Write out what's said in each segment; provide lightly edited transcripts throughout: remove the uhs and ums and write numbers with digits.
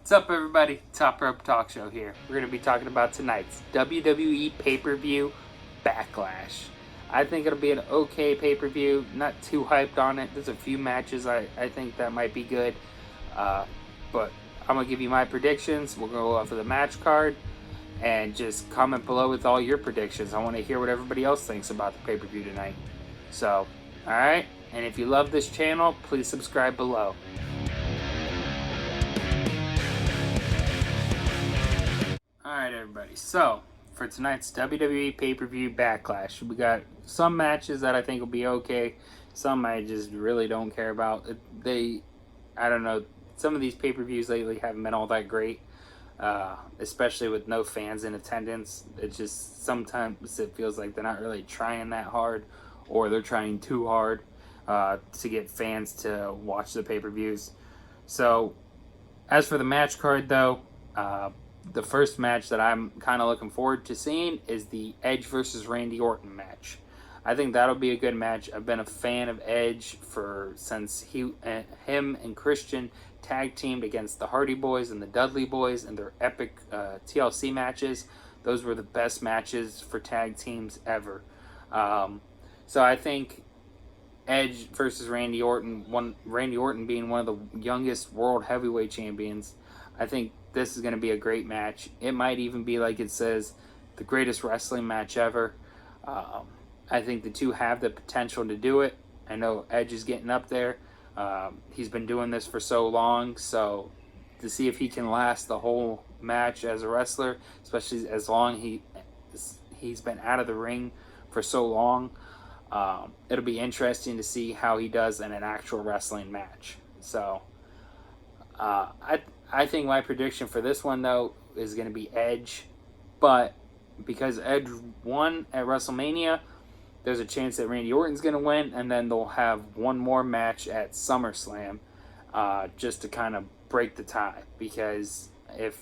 What's up, everybody? Top Rope Talk Show here. We're going to be talking about tonight's WWE pay-per-view Backlash. I think it'll be an okay pay-per-view. Not too hyped on it. There's a few matches I think that might be good. But I'm going to give you my predictions. We'll go off of the match card. And just comment below with all your predictions. I want to hear what everybody else thinks about the pay-per-view tonight. So, alright? And if you love this channel, please subscribe below. Alright, everybody, so for tonight's WWE pay-per-view Backlash, we got some matches that I think will be okay, some I just really don't care about. I don't know, some of these pay-per-views lately haven't been all that great, especially with no fans in attendance. It just, sometimes it feels like they're not really trying that hard, or they're trying too hard to get fans to watch the pay-per-views. So, as for the match card though, the first match that I'm kind of looking forward to seeing is the Edge versus Randy Orton match. I think that'll be a good match. I've been a fan of Edge since him and Christian tag teamed against the Hardy Boys and the Dudley Boys in their epic TLC matches. Those were the best matches for tag teams ever. So I think Edge versus Randy Orton, Randy Orton being one of the youngest world heavyweight champions, I think this is going to be a great match. It might even be, like it says, the greatest wrestling match ever. I think the two have the potential to do it. I know Edge is getting up there. He's been doing this for so long, so to see if he can last the whole match as a wrestler, especially as long he's been out of the ring for so long, it'll be interesting to see how he does in an actual wrestling match. So I think my prediction for this one, though, is going to be Edge. But because Edge won at WrestleMania, there's a chance that Randy Orton's going to win. And then they'll have one more match at SummerSlam just to kind of break the tie. Because if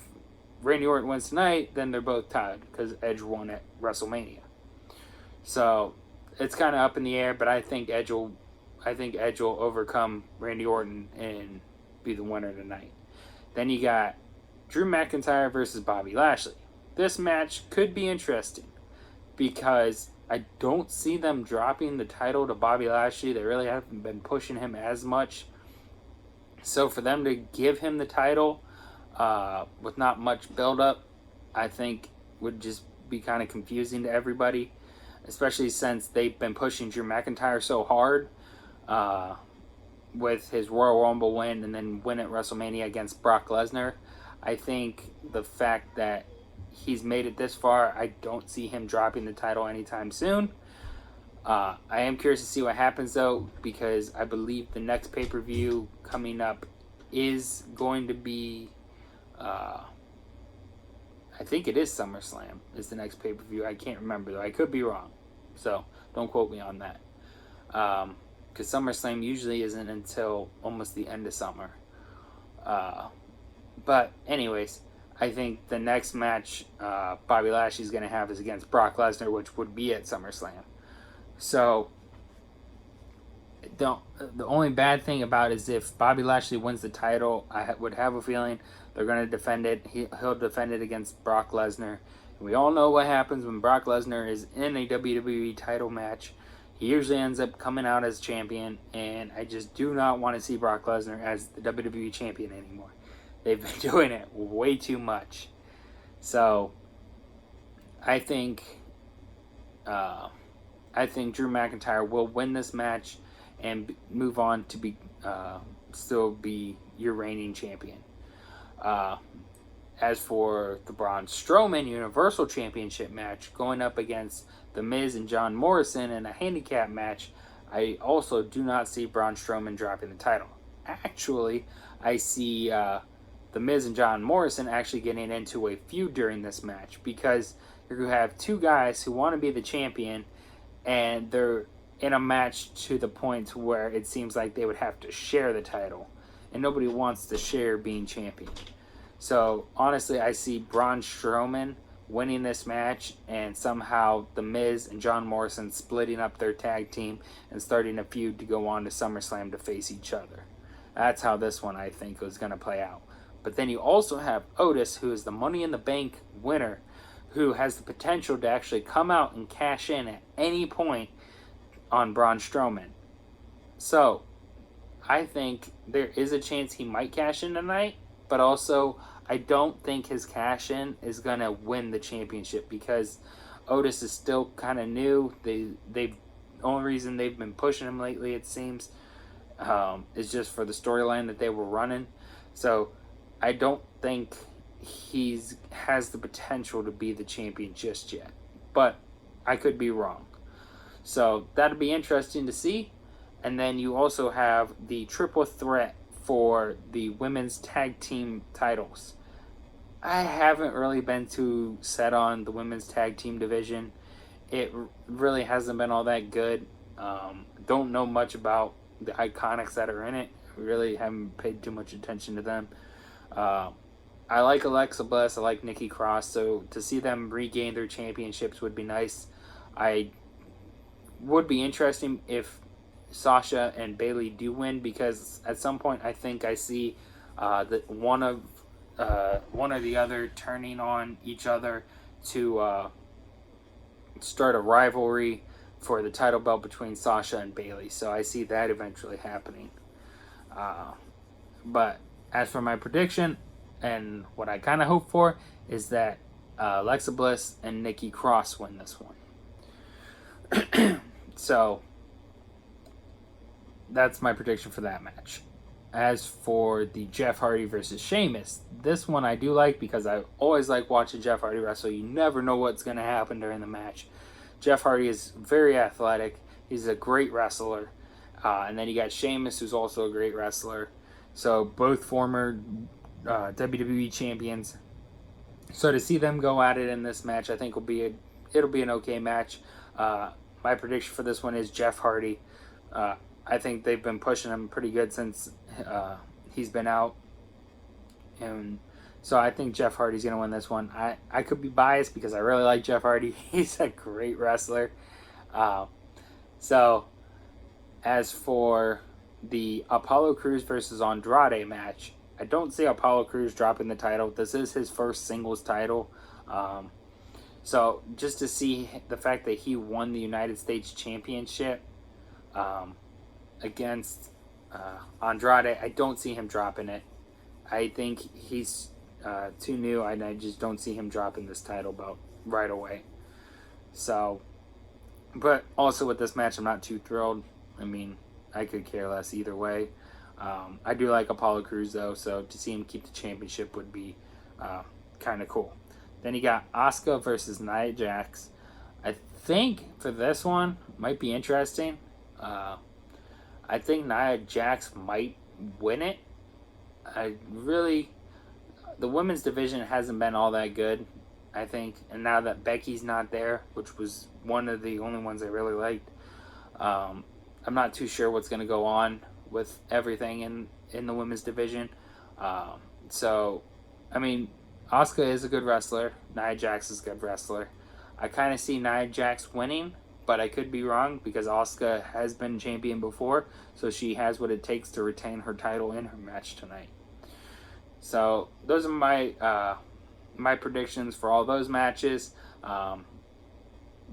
Randy Orton wins tonight, then they're both tied because Edge won at WrestleMania. So it's kind of up in the air, but I think Edge will overcome Randy Orton and be the winner tonight. Then you got Drew McIntyre versus Bobby Lashley. This match could be interesting because I don't see them dropping the title to Bobby Lashley. They really haven't been pushing him as much. So for them to give him the title with not much build-up, I think would just be kind of confusing to everybody, especially since they've been pushing Drew McIntyre so hard with his Royal Rumble win and then win at WrestleMania against Brock Lesnar. I think the fact that he's made it this far, I don't see him dropping the title anytime soon. I am curious to see what happens, though, because I believe the next pay-per-view coming up is going to be, I think it is SummerSlam is the next pay-per-view. I can't remember, though. I could be wrong, so don't quote me on that. Because SummerSlam usually isn't until almost the end of summer. But anyways, I think the next match Bobby Lashley's going to have is against Brock Lesnar, which would be at SummerSlam. So the only bad thing about it is if Bobby Lashley wins the title, I would have a feeling they're going to defend it. He'll defend it against Brock Lesnar. And we all know what happens when Brock Lesnar is in a WWE title match. He usually ends up coming out as champion, and I just do not want to see Brock Lesnar as the WWE champion anymore. They've been doing it way too much. So I think Drew McIntyre will win this match and move on to still be your reigning champion. As for the Braun Strowman Universal Championship match going up against The Miz and John Morrison in a handicap match, I also do not see Braun Strowman dropping the title. Actually, I see The Miz and John Morrison actually getting into a feud during this match because you're going to have two guys who want to be the champion, and they're in a match to the point where it seems like they would have to share the title, and nobody wants to share being champion. So, honestly, I see Braun Strowman winning this match and somehow The Miz and John Morrison splitting up their tag team and starting a feud to go on to SummerSlam to face each other. That's how this one, I think, was going to play out. But then you also have Otis, who is the Money in the Bank winner, who has the potential to actually come out and cash in at any point on Braun Strowman. So, I think there is a chance he might cash in tonight, but also I don't think his cash in is going to win the championship because Otis is still kind of new. The only reason they've been pushing him lately, it seems, is just for the storyline that they were running. So I don't think he's has the potential to be the champion just yet. But I could be wrong. So that'll be interesting to see. And then you also have the triple threat for the women's tag team titles. I haven't really been too set on the women's tag team division. It really hasn't been all that good. Don't know much about the Iconics that are in it. Really haven't paid too much attention to them. I like Alexa Bliss. I like Nikki Cross. So to see them regain their championships would be nice. I would be interesting if Sasha and Bayley do win, because at some point I think I see that one or the other turning on each other to start a rivalry for the title belt between Sasha and Bayley. So I see that eventually happening. But as for my prediction and what I kind of hope for is that Alexa Bliss and Nikki Cross win this one. So that's my prediction for that match. As for the Jeff Hardy versus Sheamus, this one I do like because I always like watching Jeff Hardy wrestle. You never know what's going to happen during the match. Jeff Hardy is very athletic. He's a great wrestler. And then you got Sheamus, who's also a great wrestler. So both former WWE champions. So to see them go at it in this match, I think it'll be an okay match. My prediction for this one is Jeff Hardy. I think they've been pushing him pretty good since he's been out. And so I think Jeff Hardy's going to win this one. I could be biased because I really like Jeff Hardy. He's a great wrestler. So as for the Apollo Crews versus Andrade match, I don't see Apollo Crews dropping the title. This is his first singles title. So just to see the fact that he won the United States Championship against Andrade, I don't see him dropping it. I think he's too new, and I just don't see him dropping this title belt right away. So, but also with this match, I'm not too thrilled. I mean, I could care less either way. I do like Apollo Crews, though, so to see him keep the championship would be kind of cool. Then you got Asuka versus Nia Jax. I think for this one, might be interesting. I think Nia Jax might win it. The women's division hasn't been all that good, I think. And now that Becky's not there, which was one of the only ones I really liked, I'm not too sure what's going to go on with everything in the women's division. So, I mean, Asuka is a good wrestler. Nia Jax is a good wrestler. I kind of see Nia Jax winning, but I could be wrong because Asuka has been champion before, so she has what it takes to retain her title in her match tonight. So those are my predictions for all those matches.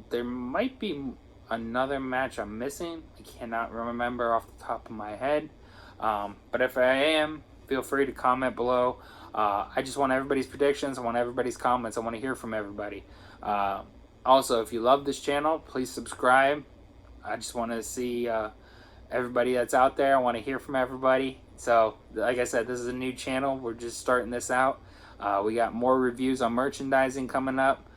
There might be another match I'm missing. I cannot remember off the top of my head. But if I am, feel free to comment below. I just want everybody's predictions. I want everybody's comments. I want to hear from everybody. Also, if you love this channel, please subscribe. I just want to see everybody that's out there. I want to hear from everybody. So, like I said, this is a new channel. We're just starting this out. We got more reviews on merchandising coming up.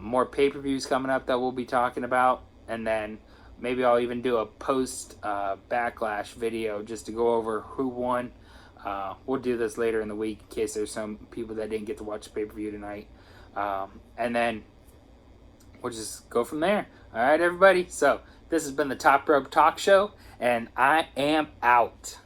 More pay-per-views coming up that we'll be talking about. And then maybe I'll even do a post-Backlash video just to go over who won. We'll do this later in the week in case there's some people that didn't get to watch the pay-per-view tonight. And then we'll just go from there. All right, everybody. So this has been the Top Rope Talk Show, and I am out.